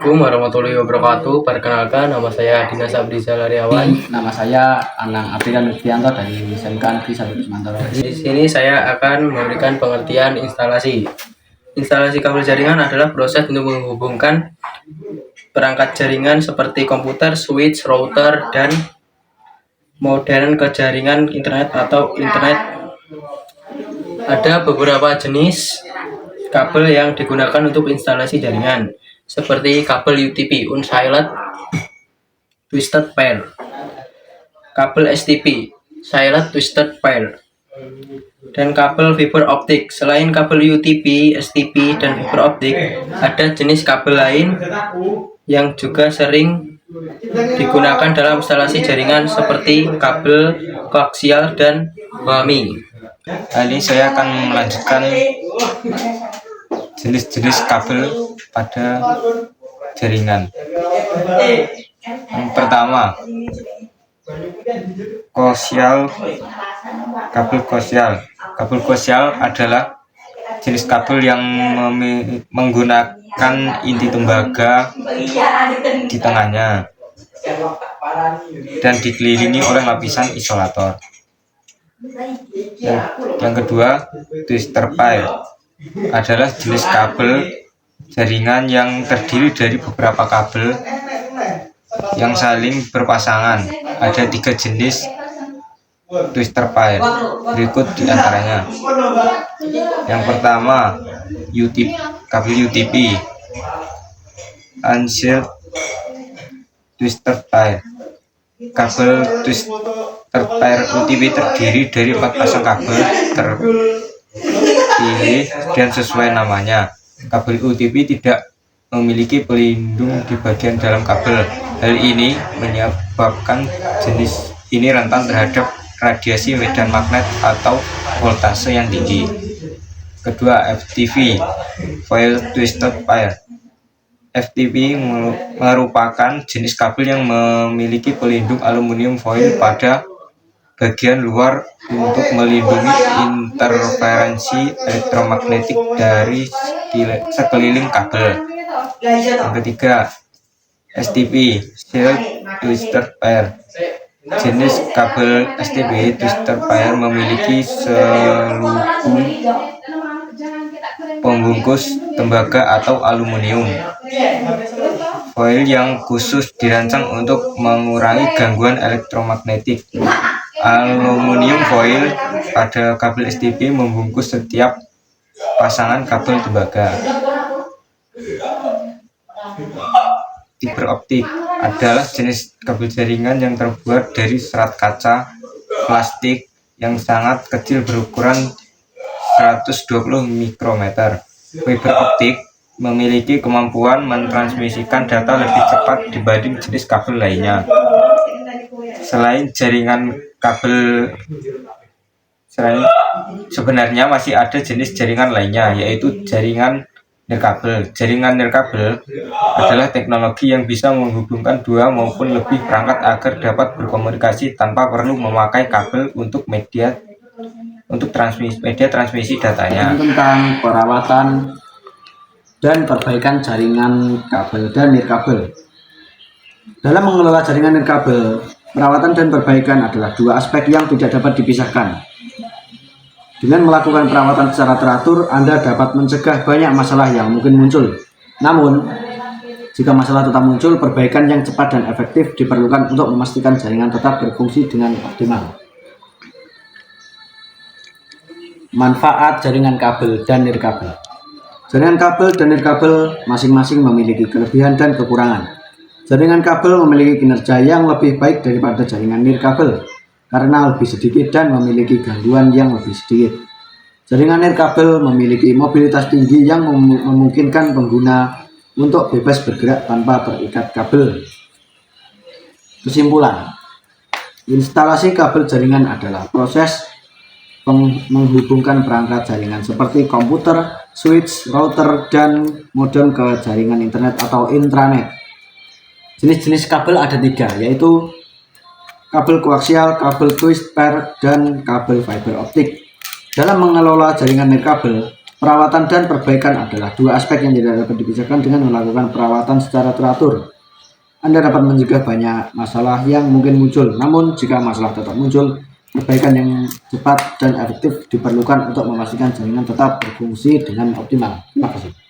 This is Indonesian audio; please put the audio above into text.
Assalamualaikum warahmatullahi wabarakatuh. Perkenalkan, nama saya Dinas Abdizal Aryawan. Nama saya Anang Aprian Nurfianto dari SMK Negeri 1 Semantoro. Di sini saya akan memberikan pengertian instalasi. Instalasi kabel jaringan adalah proses untuk menghubungkan perangkat jaringan seperti komputer, switch, router, dan modem ke jaringan internet atau internet. Ada beberapa jenis kabel yang digunakan untuk instalasi jaringan, seperti kabel UTP (Unsilent Twisted Pair), kabel STP (Silent Twisted Pair), dan kabel fiber optik. Selain kabel UTP, STP, dan fiber optik, ada jenis kabel lain yang juga sering digunakan dalam instalasi jaringan seperti kabel koaksial dan WAMI. Kali ini saya akan melanjutkan jenis-jenis kabel pada jaringan. Yang pertama, kabel koaksial. Kabel koaksial adalah jenis kabel yang menggunakan inti tembaga di tengahnya dan dikelilingi oleh lapisan isolator. Yang kedua, twister pair adalah jenis kabel jaringan yang terdiri dari beberapa kabel yang saling berpasangan. Ada 3 jenis twister pair, berikut diantaranya. Yang pertama, kabel UTP Unsilent Twisted Pair. Kabel twister pair UTP terdiri dari 4 pasang kabel terpilih dan sesuai namanya. Kabel UTP tidak memiliki pelindung di bagian dalam kabel. Hal ini menyebabkan jenis ini rentan terhadap radiasi medan magnet atau voltase yang tinggi. Kedua, FTP Foil Twisted Pair. FTP merupakan jenis kabel yang memiliki pelindung aluminium foil pada bagian luar untuk melindungi interferensi elektromagnetik dari sekeliling kabel. Yang ketiga, STP Shield Twisted Pair. Jenis kabel STP Twisted Pair memiliki selubung pembungkus tembaga atau aluminium foil yang khusus dirancang untuk mengurangi gangguan elektromagnetik. Aluminium foil pada kabel STP membungkus setiap pasangan kabel tembaga. Fiber optik adalah jenis kabel jaringan yang terbuat dari serat kaca plastik yang sangat kecil berukuran 120 mikrometer. Fiber optik memiliki kemampuan mentransmisikan data lebih cepat dibanding jenis kabel lainnya. Sebenarnya masih ada jenis jaringan lainnya, yaitu jaringan nirkabel. Jaringan nirkabel adalah teknologi yang bisa menghubungkan 2 maupun lebih perangkat agar dapat berkomunikasi tanpa perlu memakai kabel untuk media transmisi datanya. Tentang perawatan dan perbaikan jaringan kabel dan nirkabel. Dalam mengelola jaringan nirkabel, perawatan dan perbaikan adalah 2 aspek yang tidak dapat dipisahkan. Dengan melakukan perawatan secara teratur, Anda dapat mencegah banyak masalah yang mungkin muncul. Namun, jika masalah tetap muncul, perbaikan yang cepat dan efektif diperlukan untuk memastikan jaringan tetap berfungsi dengan optimal. Manfaat jaringan kabel dan nirkabel. Jaringan kabel dan nirkabel masing-masing memiliki kelebihan dan kekurangan. Jaringan kabel memiliki kinerja yang lebih baik daripada jaringan nirkabel karena lebih sedikit dan memiliki gangguan yang lebih sedikit. Jaringan nirkabel memiliki mobilitas tinggi yang memungkinkan pengguna untuk bebas bergerak tanpa terikat kabel. Kesimpulan, instalasi kabel jaringan adalah proses menghubungkan perangkat jaringan seperti komputer, switch, router, dan modem ke jaringan internet atau intranet. Jenis-jenis kabel ada 3, yaitu kabel koaksial, kabel twisted pair, dan kabel fiber optik. Dalam mengelola jaringan nirkabel, Perawatan dan perbaikan adalah dua aspek yang tidak dapat dipisahkan. Dengan melakukan perawatan secara teratur, Anda dapat mencegah banyak masalah yang mungkin muncul. Namun, jika masalah tetap muncul, perbaikan yang cepat dan efektif diperlukan untuk memastikan jaringan tetap berfungsi dengan optimal. Terima kasih.